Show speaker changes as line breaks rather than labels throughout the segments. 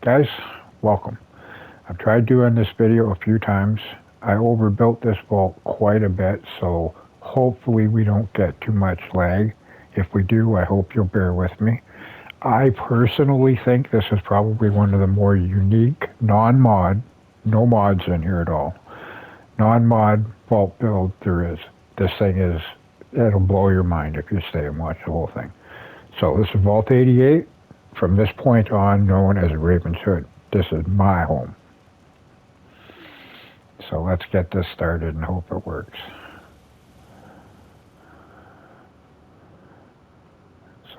Guys, welcome. I've tried doing this video a few times. I overbuilt this vault quite a bit, so hopefully we don't get too much lag. If we do, I hope you'll bear with me. I personally think this is probably one of the more unique non-mod, no mods in here at all, non-mod vault build there is. This thing is, it'll blow your mind if you stay and watch the whole thing. So this is Vault 88, from this point on known as Ravenshood. This is my home. So let's get this started and hope it works.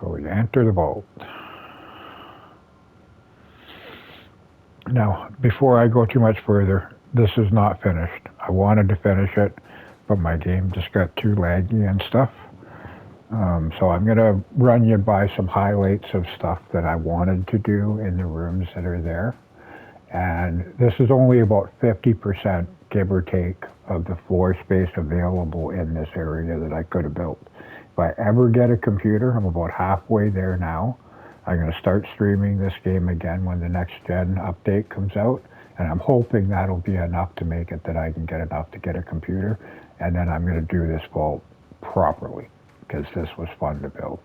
So you enter the vault. Now, before I go too much further, this is not finished. I wanted to finish it, but my game just got too laggy and stuff. So I'm going to run you by some highlights of stuff that I wanted to do in the rooms that are there. And this is only about 50%, give or take, of the floor space available in this area that I could have built. If I ever get a computer, I'm about halfway there now. I'm going to start streaming this game again when the next gen update comes out. And I'm hoping that'll be enough to make it that I can get enough to get a computer. And then I'm going to do this vault properly, because this was fun to build.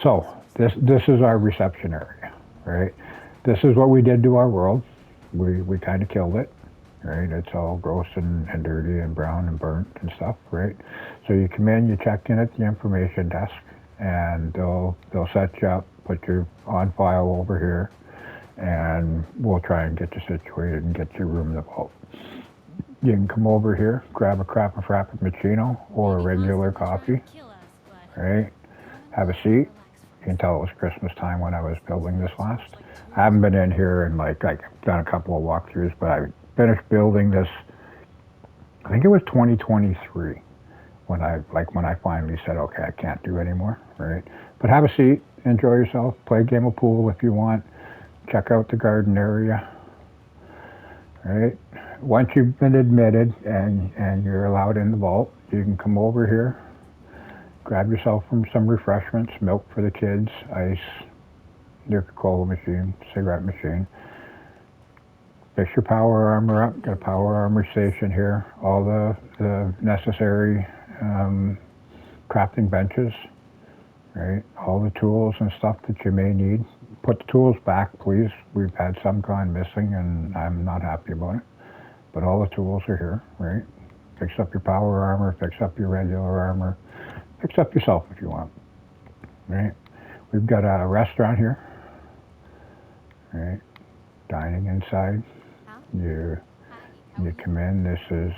So this is our reception area, right? This is what we did to our world. We kind of killed it, right? It's all gross and dirty and brown and burnt and stuff, right? So you come in, you check in at the information desk, and they'll set you up, put you on file over here, and we'll try and get you situated and get your room in the vault. You can come over here, grab a frappuccino or a regular coffee, right? Have a seat. You can tell it was Christmas time when I was building this last. I haven't been in here and I've done a couple of walkthroughs, but I finished building this, I think it was 2023 when I finally said, okay, I can't do anymore, right? But have a seat, enjoy yourself, play a game of pool if you want, check out the garden area, right? Once you've been admitted and you're allowed in the vault, you can come over here, grab yourself some refreshments, milk for the kids, ice, Nuka-Cola machine, cigarette machine. Fix your power armor up, got a power armor station here, all the necessary crafting benches, right? All the tools and stuff that you may need. Put the tools back, please. We've had some gone missing and I'm not happy about it. But all the tools are here, right? Fix up your power armor, fix up your regular armor, fix up yourself if you want, right? We've got a restaurant here, right? Dining inside. You come in. This is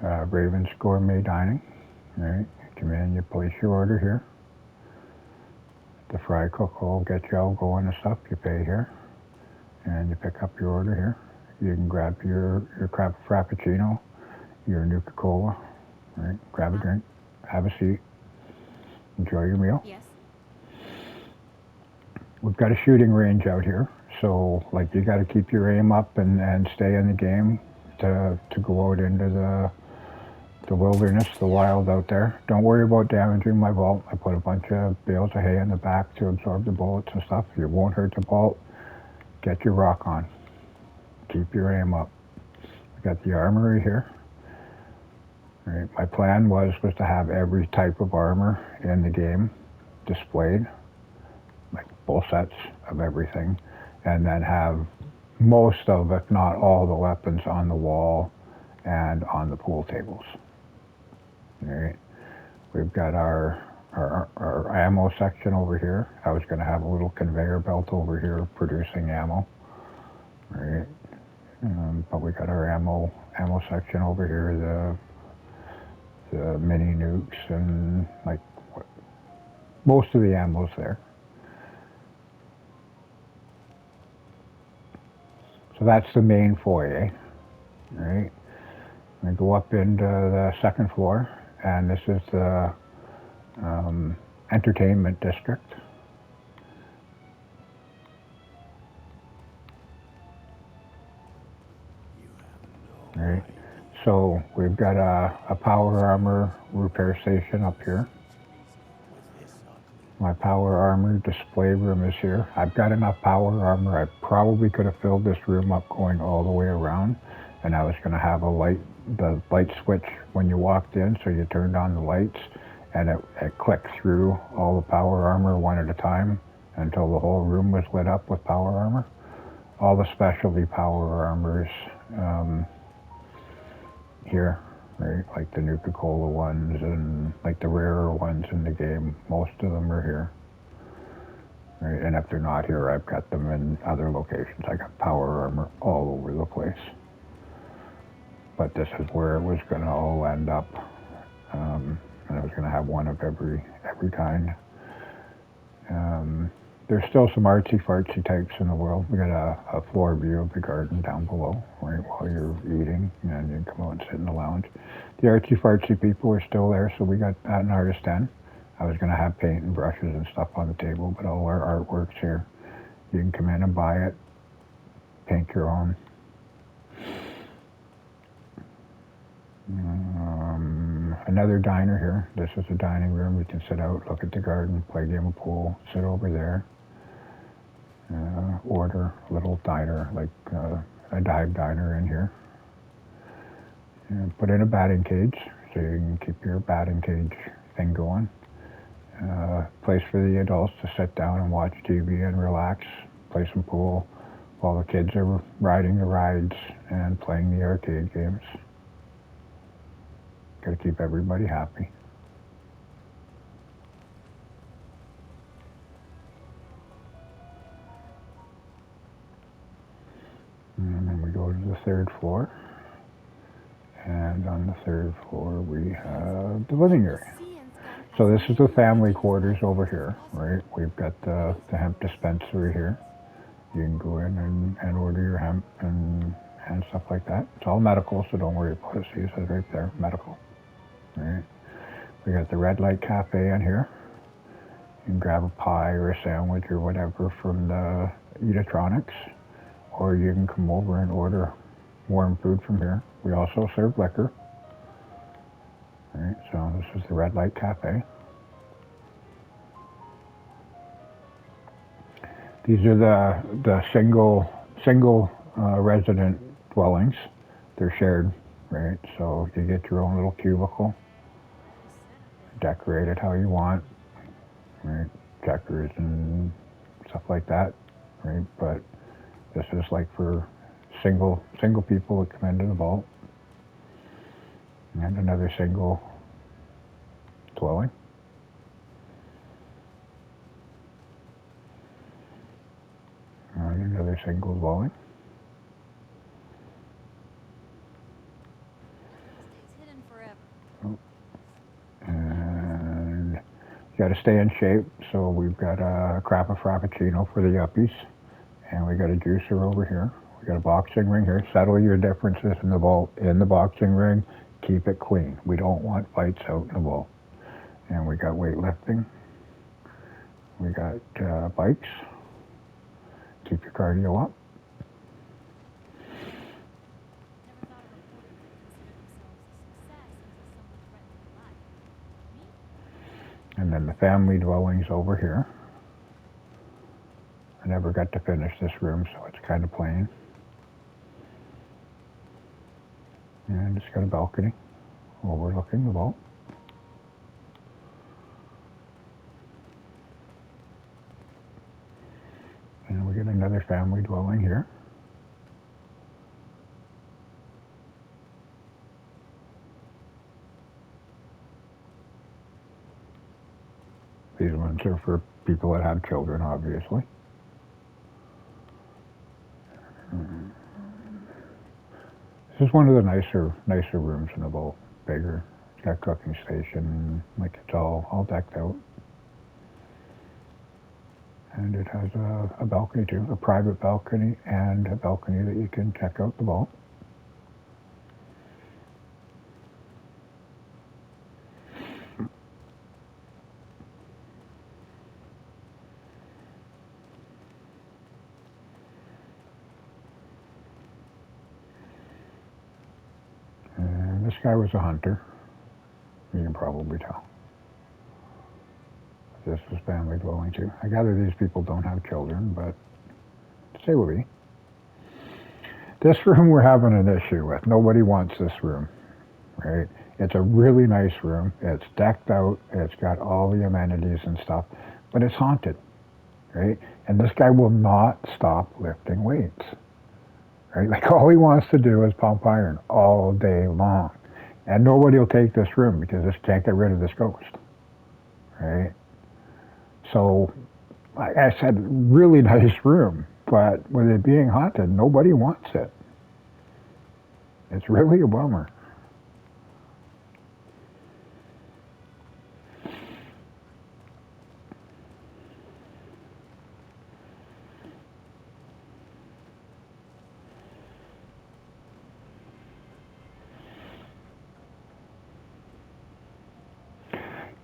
Raven's Gourmet Dining, right? You come in, you place your order here. The fry cook will get you all going and stuff. You pay here, and you pick up your order here. You can grab your frappuccino, your Nuka-Cola, right? Grab a drink, have a seat, enjoy your meal.
Yes.
We've got a shooting range out here, so like you got to keep your aim up and stay in the game to go out into the wilderness, the wild out there. Don't worry about damaging my vault. I put a bunch of bales of hay in the back to absorb the bullets and stuff. It won't hurt the vault. Get your rock on. Keep your aim up. We got the armory here. Right. My plan was to have every type of armor in the game displayed, like full sets of everything, and then have most of, if not all, the weapons on the wall and on the pool tables. Right. We've got our ammo section over here. I was going to have a little conveyor belt over here producing ammo. Right. But we got our ammo section over here, the mini nukes and like most of the ammo's there. So that's the main foyer, right? We go up into the second floor, and this is the entertainment district. Right. So we've got a power armor repair station up here. My power armor display room is here. I've got enough power armor. I probably could have filled this room up going all the way around, and I was going to have the light switch when you walked in, so you turned on the lights, and it clicked through all the power armor one at a time until the whole room was lit up with power armor. All the specialty power armors here, right? Like the Nuka-Cola ones and like the rarer ones in the game. Most of them are here. Right? And if they're not here, I've got them in other locations. I got power armor all over the place. But this is where it was going to all end up. And I was going to have one of every kind. There's still some artsy-fartsy types in the world. We got a floor view of the garden down below, right, while you're eating, and you can come out and sit in the lounge. The artsy-fartsy people are still there, so we got that in Artist 10. I was going to have paint and brushes and stuff on the table, but all our artwork's here. You can come in and buy it, paint your own. Another diner here. This is a dining room. We can sit out, look at the garden, play a game of pool, sit over there. Order a little diner, like a dive diner in here. And put in a batting cage, so you can keep your batting cage thing going. Place for the adults to sit down and watch TV and relax, play some pool, while the kids are riding the rides and playing the arcade games. Gotta keep everybody happy. And then we go to the third floor. And on the third floor, we have the living area. So this is the family quarters over here, right? We've got the hemp dispensary here. You can go in and order your hemp and stuff like that. It's all medical, so don't worry about it. See, it says right there, medical. Right? We got the Red Light Cafe in here. You can grab a pie or a sandwich or whatever from the Eatronics, or you can come over and order warm food from here. We also serve liquor. Right, so this is the Red Light Cafe. These are the single resident dwellings. They're shared, right? So you get your own little cubicle, decorate it how you want, right? Checkers and stuff like that, right? But this is like for single people that come into the vault, and another single dwelling. And another single dwelling. And you got to stay in shape, so we've got a Crappa Frappuccino for the yuppies, and we got a juicer over here. We got a boxing ring here. Settle your differences in the vault in the boxing ring. Keep it clean. We don't want fights out in the vault. And we got weightlifting. We got bikes. Keep your cardio up. And then the family dwellings over here. I never got to finish this room, so it's kind of plain. And it's got a balcony overlooking the vault. And we get another family dwelling here. These ones are for people that have children, obviously. This is one of the nicer rooms in the vault. Bigger. It's got a cooking station. Like it's all decked out. And it has a balcony too, a private balcony and a balcony that you can check out the vault. And this guy was a hunter. You can probably tell. This was family dwelling too. I gather these people don't have children, but say what we. This room we're having an issue with. Nobody wants this room, right? It's a really nice room. It's decked out. It's got all the amenities and stuff, but it's haunted, right? And this guy will not stop lifting weights, right? Like all he wants to do is pump iron all day long. And nobody will take this room because this can't get rid of this ghost, right? So, like I said, really nice room, but with it being haunted, nobody wants it. It's really a bummer.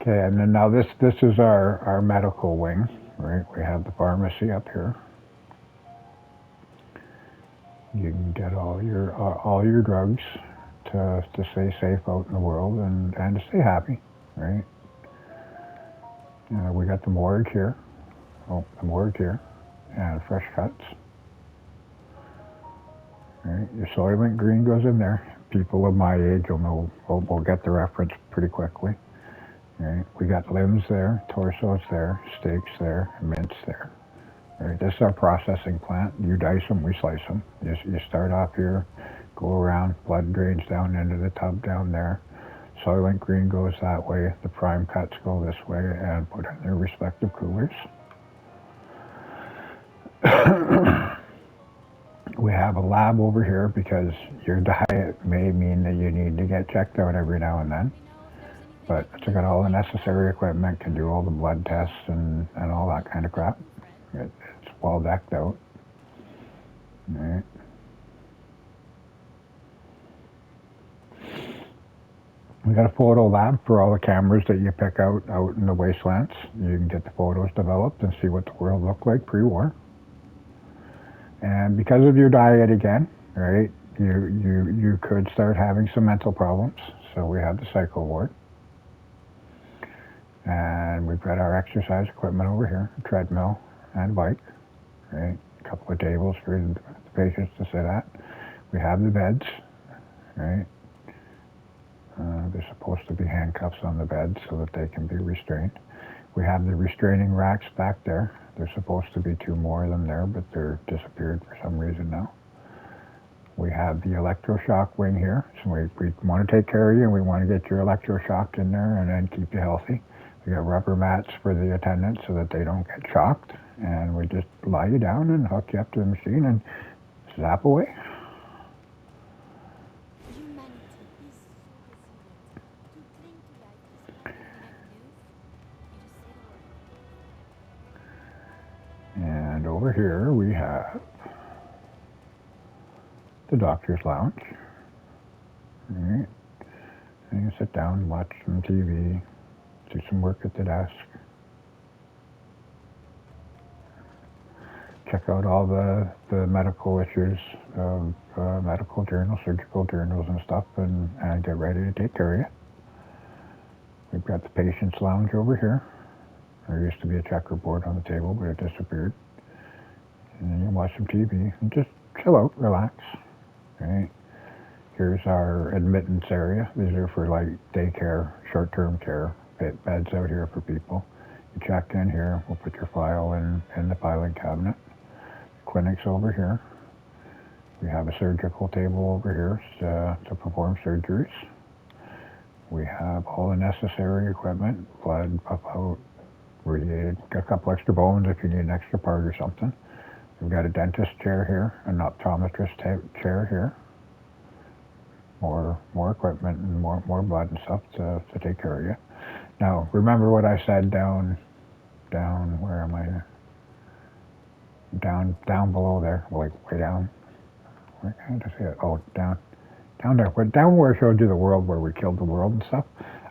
Okay, and then now this is our medical wing, right? We have the pharmacy up here. You can get all your drugs to stay safe out in the world and to stay happy, right? We got the morgue here. Oh, the morgue here, and fresh cuts. Right, your Soylent Green goes in there. People of my age will know. Will get the reference pretty quickly. Right, we got limbs there, torsos there, steaks there, mince there. Right, this is our processing plant. You dice them, we slice them. You start off here, go around, blood drains down into the tub down there. Soylent Green goes that way. The prime cuts go this way and put in their respective coolers. We have a lab over here because your diet may mean that you need to get checked out every now and then. But it's got all the necessary equipment, can do all the blood tests and all that kind of crap. It's well decked out. Right. We got a photo lab for all the cameras that you pick out in the wastelands. You can get the photos developed and see what the world looked like pre-war. And because of your diet again, right, you could start having some mental problems. So we have the psycho ward. And we've got our exercise equipment over here, a treadmill and bike, right? A couple of tables for the patients to sit at. We have the beds, right? There's supposed to be handcuffs on the beds so that they can be restrained. We have the restraining racks back there. There's supposed to be 2 more of them there, but they're disappeared for some reason now. We have the electroshock wing here. So we want to take care of you and we want to get your electroshocked in there and then keep you healthy. We got rubber mats for the attendants so that they don't get shocked. And we just lie you down and hook you up to the machine and zap away. And over here we have the doctor's lounge. All right. And you sit down, watch some TV, do some work at the desk. Check out all the medical issues, medical journals, surgical journals and stuff, and get ready to take care of you. We've got the patient's lounge over here. There used to be a checkerboard on the table, but it disappeared. And then you watch some TV and just chill out, relax. Right? Here's our admittance area. These are for like daycare, short-term care, beds out here for people. You check in here, we'll put your file in the filing cabinet. Clinics over here. We have a surgical table over here to perform surgeries. We have all the necessary equipment, blood, puff out, radiated. Got a couple extra bones if you need an extra part or something. We've got a dentist chair here, an optometrist chair here. More equipment and more blood and stuff to take care of you. Now, remember what I said down, where am I here? Down below there, like way down. Where can I see it? Oh, down there. But down where I showed you the world, where we killed the world and stuff.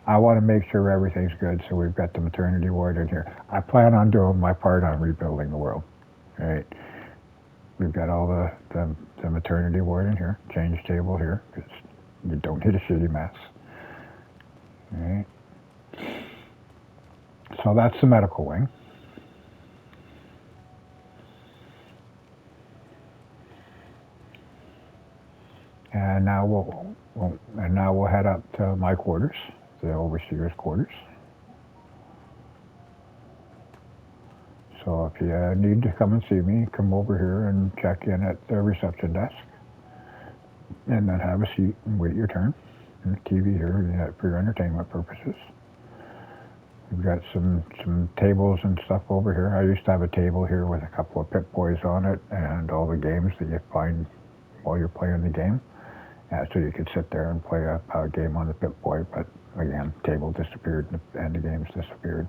I want to make sure everything's good, so we've got the maternity ward in here. I plan on doing my part on rebuilding the world. Right. We've got all the maternity ward in here, change table here, because you don't need a shitty mess. Right. So that's the medical wing. And now we'll head up to my quarters, the overseer's quarters. So if you need to come and see me, come over here and check in at the reception desk, and then have a seat and wait your turn. And the TV here for your entertainment purposes. We've got some tables and stuff over here. I used to have a table here with a couple of Pip-Boys on it and all the games that you find while you're playing the game. So you could sit there and play a game on the Pip-Boy, but again, table disappeared and the games disappeared.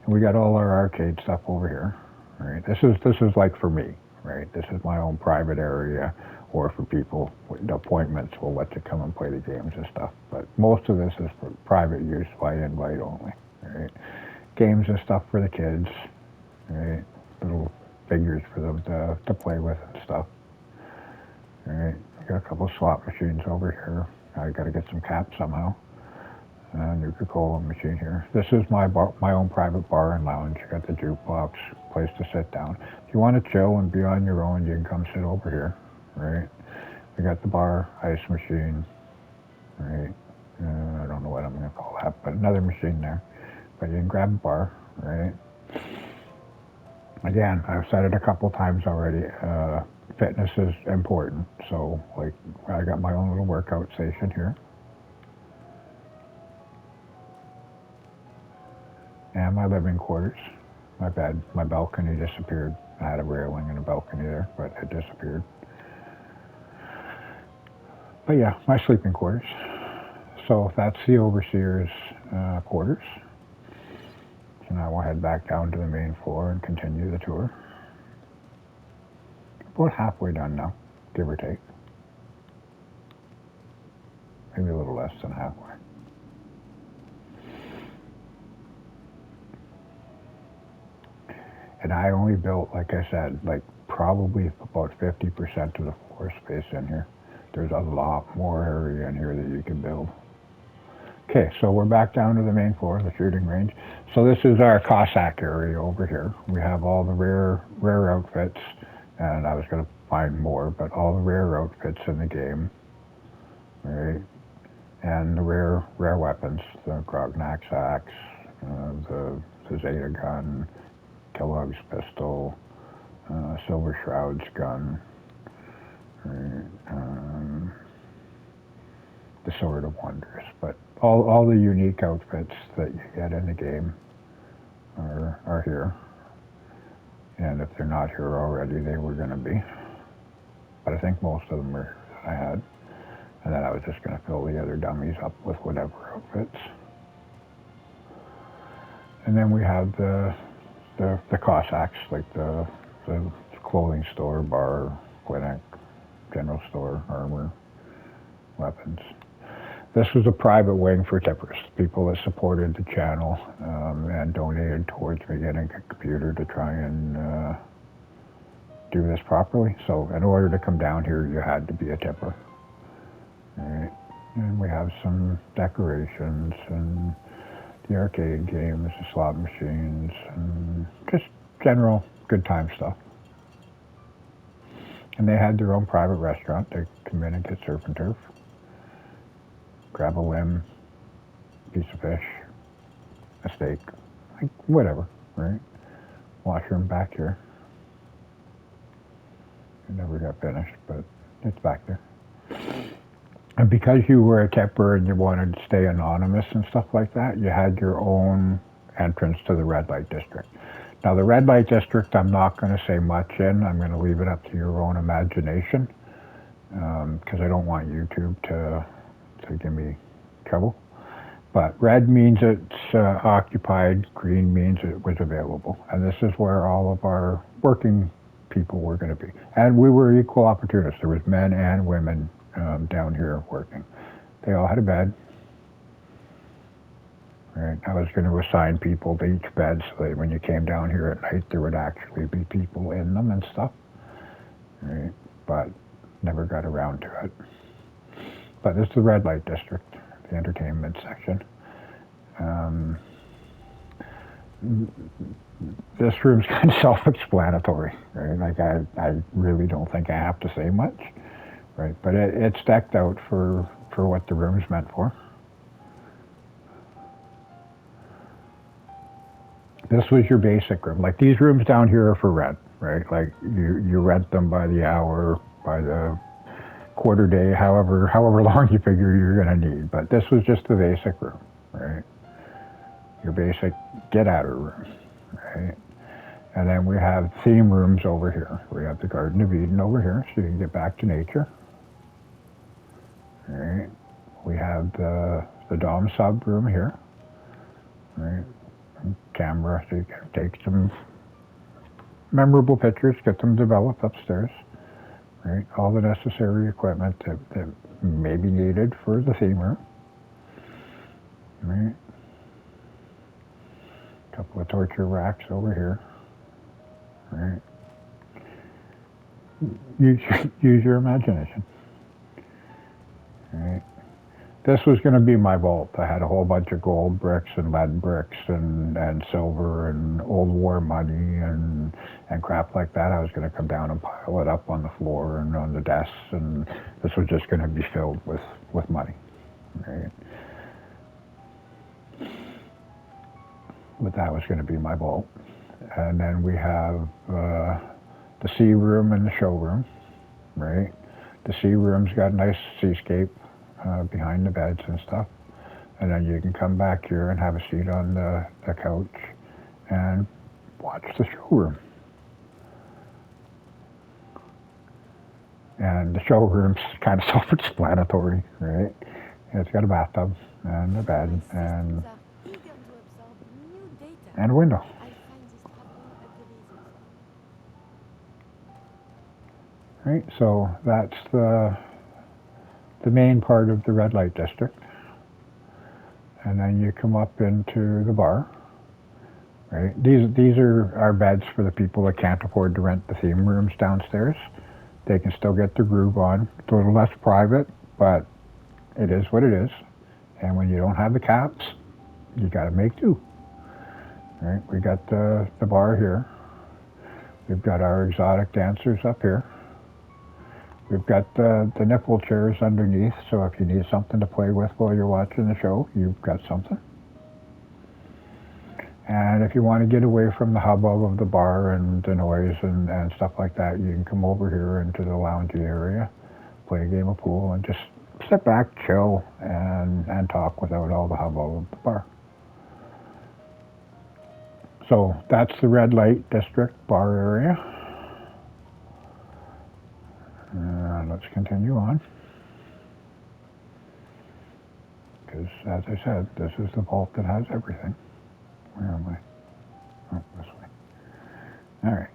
And we got all our arcade stuff over here. Right? This is like for me, right? This is my own private area, or for people with appointments, we'll let you come and play the games and stuff. But most of this is for private use by invite only. Right? Games and stuff for the kids, right? Little figures for them to play with and stuff. Right? Got a couple of slot machines over here. I got to get some caps somehow. Nuka-Cola machine here. This is my own private bar and lounge. You got the jukebox, place to sit down. If you want to chill and be on your own, you can come sit over here. Right? We got the bar, ice machine. Right? I don't know what I'm going to call that, but another machine there. But you can grab a bar, right? Again, I've said it a couple times already. Fitness is important. So, like, I got my own little workout station here. And my living quarters, my bed, my balcony disappeared. I had a railing and a balcony there, but it disappeared. But yeah, my sleeping quarters. So that's the overseer's quarters. So now we'll head back down to the main floor and continue the tour. About halfway done now, give or take. Maybe a little less than halfway. And I only built, like I said, like probably about 50% of the floor space in here. There's a lot more area in here that you can build. Okay, so we're back down to the main floor, the shooting range. So this is our Cossack area over here. We have all the rare outfits, and I was going to find more, but all the rare outfits in the game, right? And the rare weapons, the Grognax axe, the Zeta gun, Kellogg's pistol, Silver Shroud's gun, right? The Sword of Wonders, but all the unique outfits that you get in the game are here. And if they're not here already, they were going to be. But I think most of them are that I had. And then I was just going to fill the other dummies up with whatever outfits. And then we have the Cossacks, like the clothing store, bar, clinic, general store, armor, weapons. This was a private wing for tippers, people that supported the channel and donated towards me getting a computer to try and do this properly. So in order to come down here, you had to be a tipper. Right? And we have some decorations and the arcade games, the slot machines, and just general good time stuff. And they had their own private restaurant. They come in and get surf and turf. Grab a limb, piece of fish, a steak, like whatever, right? Washroom back here. It never got finished, but it's back there. And because you were a tipper and you wanted to stay anonymous and stuff like that, you had your own entrance to the red light district. Now the red light district, I'm not going to say much in. I'm going to leave it up to your own imagination because I don't want YouTube to give me trouble. But red means it's occupied, green means it was available. And this is where all of our working people were going to be. And we were equal opportunists. There was men and women down here working. They all had a bed. Right? I was going to assign people to each bed so that when you came down here at night, there would actually be people in them and stuff. Right? But never got around to it. But this is the red light district, the entertainment section. this room's kind of self-explanatory, right? Like I really don't think I have to say much, right? But it's decked out for what the room's meant for. This was your basic room. Like these rooms down here are for rent, right? Like you rent them by the hour, by the quarter day, however long you figure you're gonna need. But this was just the basic room, right? Your basic get outer room, right? And then we have theme rooms over here. We have the Garden of Eden over here, so you can get back to nature. Right. We have the Dom sub room here. Right. Camera, so you can take some memorable pictures, get them developed upstairs. Right. All the necessary equipment that may be needed for the theme room. Right. A couple of torture racks over here. Right. Use, use your imagination. Right. This was going to be my vault. I had a whole bunch of gold bricks and lead bricks and silver and old war money and crap like that. I was going to come down and pile it up on the floor and on the desks, and this was just going to be filled with money. Right? But that was going to be my vault. And then we have the sea room and the showroom. Right? The sea room's got a nice seascape behind the beds and stuff. And then you can come back here and have a seat on the couch and watch the showroom. And the showroom's kind of self-explanatory, right? It's got a bathtub and a bed and a window. Right, so that's the main part of the red light district. And then you come up into the bar. Right? These are our beds for the people that can't afford to rent the theme rooms downstairs. They can still get their groove on. It's a little less private, but it is what it is. And when you don't have the caps, you got to make do. Right? We got the bar here. We've got our exotic dancers up here. We've got the nipple chairs underneath, so if you need something to play with while you're watching the show, you've got something. And if you want to get away from the hubbub of the bar and the noise and stuff like that, you can come over here into the loungy area, play a game of pool, and just sit back, chill, and talk without all the hubbub of the bar. So that's the red light district bar area. Let's continue on. Because, as I said, this is the vault that has everything. Where am I? Oh, this way. All right.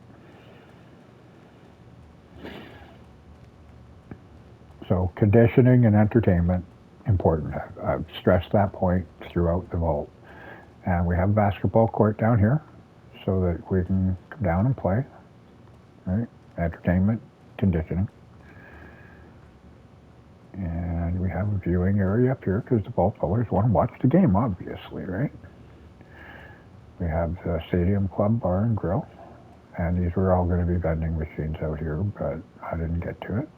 So conditioning and entertainment, important. I've stressed that point throughout the vault. And we have a basketball court down here so that we can come down and play. Right? Entertainment, conditioning. And we have a viewing area up here because the vault always want to watch the game, obviously, right? We have the Stadium Club Bar and Grill. And these were all going to be vending machines out here, but I didn't get to it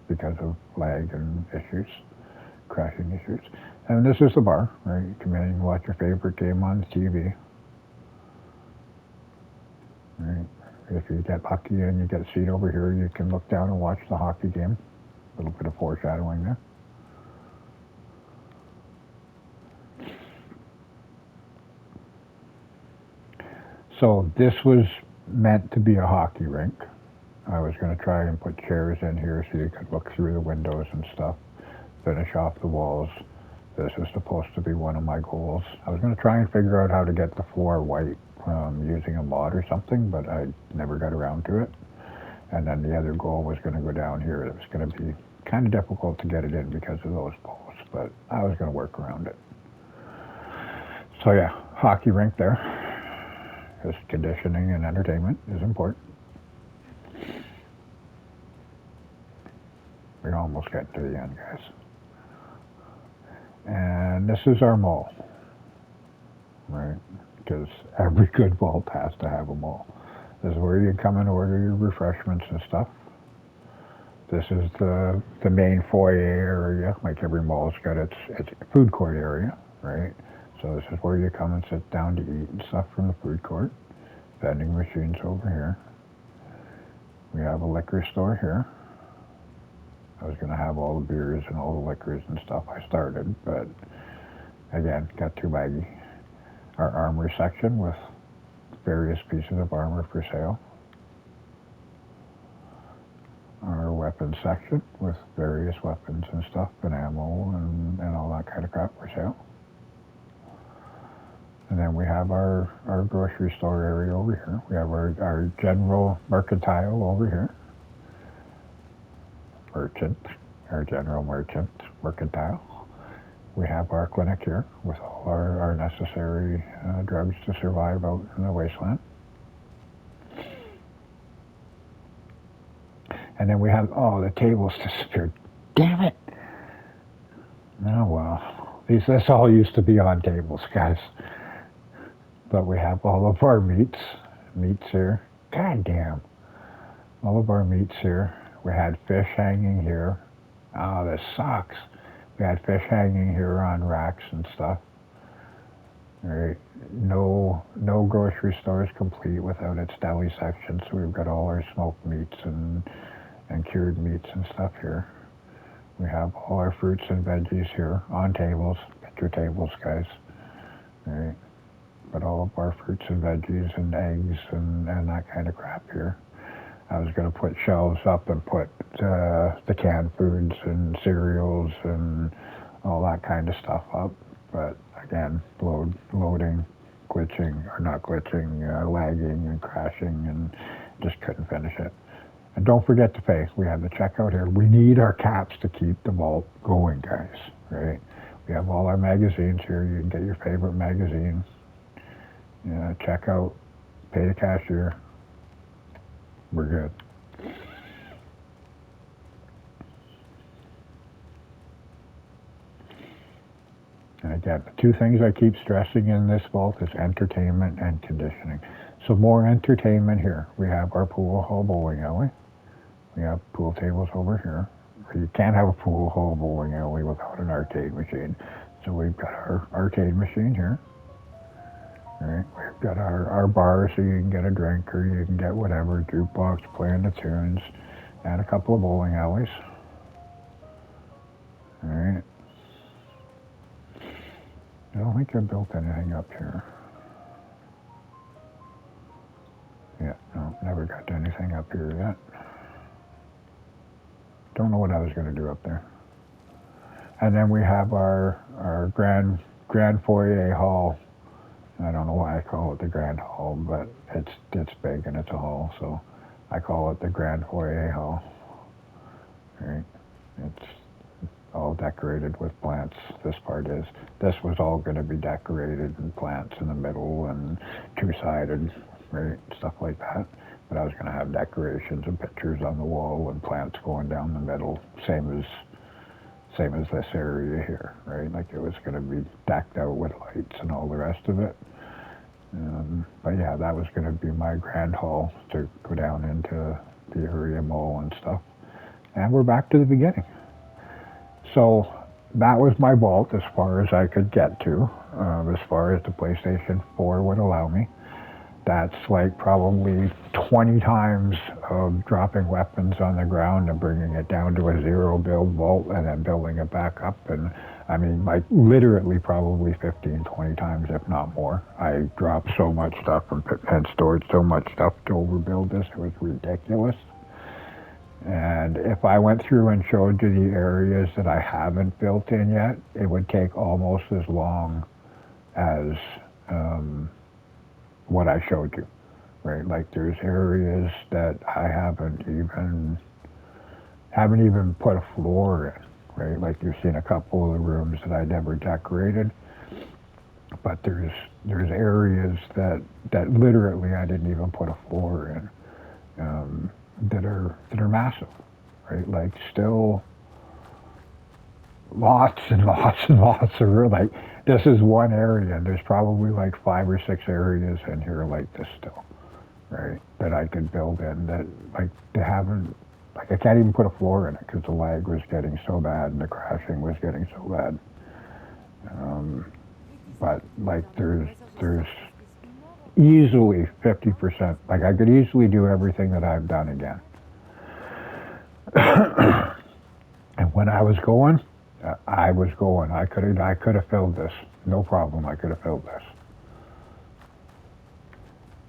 because of lag and issues, crashing issues. And this is the bar, right? You come in and watch your favorite game on the TV. Right? If you get lucky and you get a seat over here, you can look down and watch the hockey game. A little bit of foreshadowing there. So this was meant to be a hockey rink. I was going to try and put chairs in here so you could look through the windows and stuff, finish off the walls. This was supposed to be one of my goals. I was going to try and figure out how to get the floor white using a mod or something, but I never got around to it. And then the other goal was going to go down here. It was going to be kind of difficult to get it in because of those posts, but I was going to work around it. So yeah, hockey rink there. Because conditioning and entertainment is important. We're almost getting to the end, guys. And this is our mall. Right? because every good vault has to have them all. This is where you come and order your refreshments and stuff. This is the main foyer area, like every mall's got its food court area, right? So this is where you come and sit down to eat and stuff from the food court. Vending machines over here. We have a liquor store here. I was going to have all the beers and all the liquors and stuff I started, but again, got too laggy. Our armory section with various pieces of armor for sale. Our weapons section with various weapons and stuff and ammo and all that kind of crap for sale. And then we have our grocery store area over here. We have our general mercantile over here. Our general mercantile. We have our clinic here with all our necessary drugs to survive out in the wasteland. And then we have, the tables disappeared. Damn it. Oh, well. This all used to be on tables, guys. But we have all of our meats here. God damn. All of our meats here. We had fish hanging here. Oh, this sucks. We had fish hanging here on racks and stuff. Right. No grocery store is complete without its deli section. So we've got all our smoked meats and cured meats and stuff here. We have all our fruits and veggies here on tables. Picture tables, guys. Right. But all of our fruits and veggies and eggs and that kind of crap here. I was going to put shelves up and put the canned foods and cereals and all that kind of stuff up. But again, loading, glitching, or not glitching, lagging and crashing, and just couldn't finish it. And don't forget to pay. We have the checkout here. We need our caps to keep the vault going, guys, right? We have all our magazines here. You can get your favorite magazine. Check out, pay the cashier. We're good. And again, the two things I keep stressing in this vault is entertainment and conditioning. So more entertainment here. We have our pool hall bowling alley. We have pool tables over here. You can't have a pool hall bowling alley without an arcade machine. So we've got our arcade machine here. Right. We've got our bar so you can get a drink or you can get whatever, jukebox, playing the tunes, and a couple of bowling alleys. Alright. I don't think I built anything up here. Yeah, no, never got to anything up here yet. Don't know what I was going to do up there. And then we have our grand foyer hall. I don't know why I call it the Grand Hall, but it's big and it's a hall, so I call it the Grand Foyer Hall. Right? It's all decorated with plants. This part is. This was all going to be decorated and plants in the middle and two-sided, right? Stuff like that. But I was going to have decorations and pictures on the wall and plants going down the middle, same as this area here, right? Like it was going to be decked out with lights and all the rest of it. But yeah, that was going to be my grand hall to go down into the area mall and stuff. And we're back to the beginning. So that was my vault as far as I could get to, as far as the PlayStation 4 would allow me. That's like probably 20 times of dropping weapons on the ground and bringing it down to a zero build vault and then building it back up. And I mean, like literally probably 15, 20 times, if not more. I dropped so much stuff and stored so much stuff to overbuild this. It was ridiculous. And if I went through and showed you the areas that I haven't built in yet, it would take almost as long as what I showed you, right? Like there's areas that I haven't even put a floor in, right? Like you've seen a couple of the rooms that I never decorated, but there's areas that literally I didn't even put a floor in, that are massive, right? Like still lots and lots and lots of room. Like This is one area. There's probably like 5 or 6 areas in here like this still, right? That I could build in that like they haven't. Like I can't even put a floor in it because the lag was getting so bad and the crashing was getting so bad. But like there's easily 50%. Like I could easily do everything that I've done again. And when I was going, I was going. I could have filled this, no problem. I could have filled this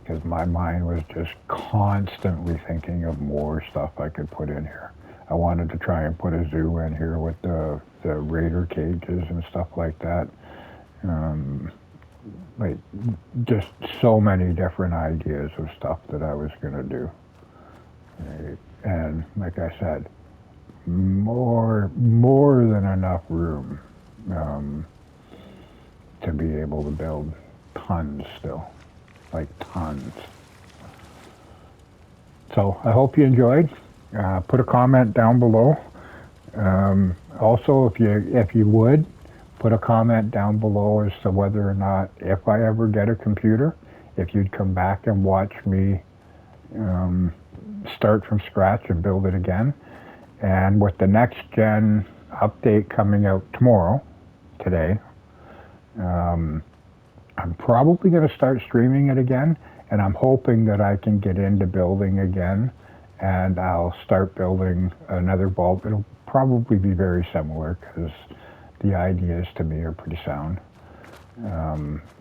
because my mind was just constantly thinking of more stuff I could put in here. I wanted to try and put a zoo in here with the raider cages and stuff like that. Um, like just so many different ideas of stuff that I was gonna do. Right? And like I said, more than enough room um, to be able to build tons still, like tons. So I hope you enjoyed. Put a comment down below. Also, if you would put a comment down below as to whether or not, if I ever get a computer, if you'd come back and watch me um, start from scratch and build it again. And with the next gen update coming out today, I'm probably going to start streaming it again, and I'm hoping that I can get into building again, and I'll start building another bulb. It'll probably be very similar because the ideas to me are pretty sound.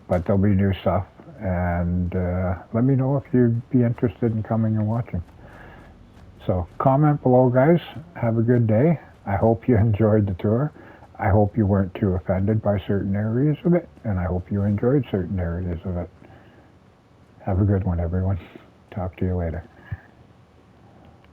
But there'll be new stuff, and let me know if you'd be interested in coming and watching. So comment below, guys. Have a good day. I hope you enjoyed the tour. I hope you weren't too offended by certain areas of it, and I hope you enjoyed certain areas of it. Have a good one, everyone. Talk to you later.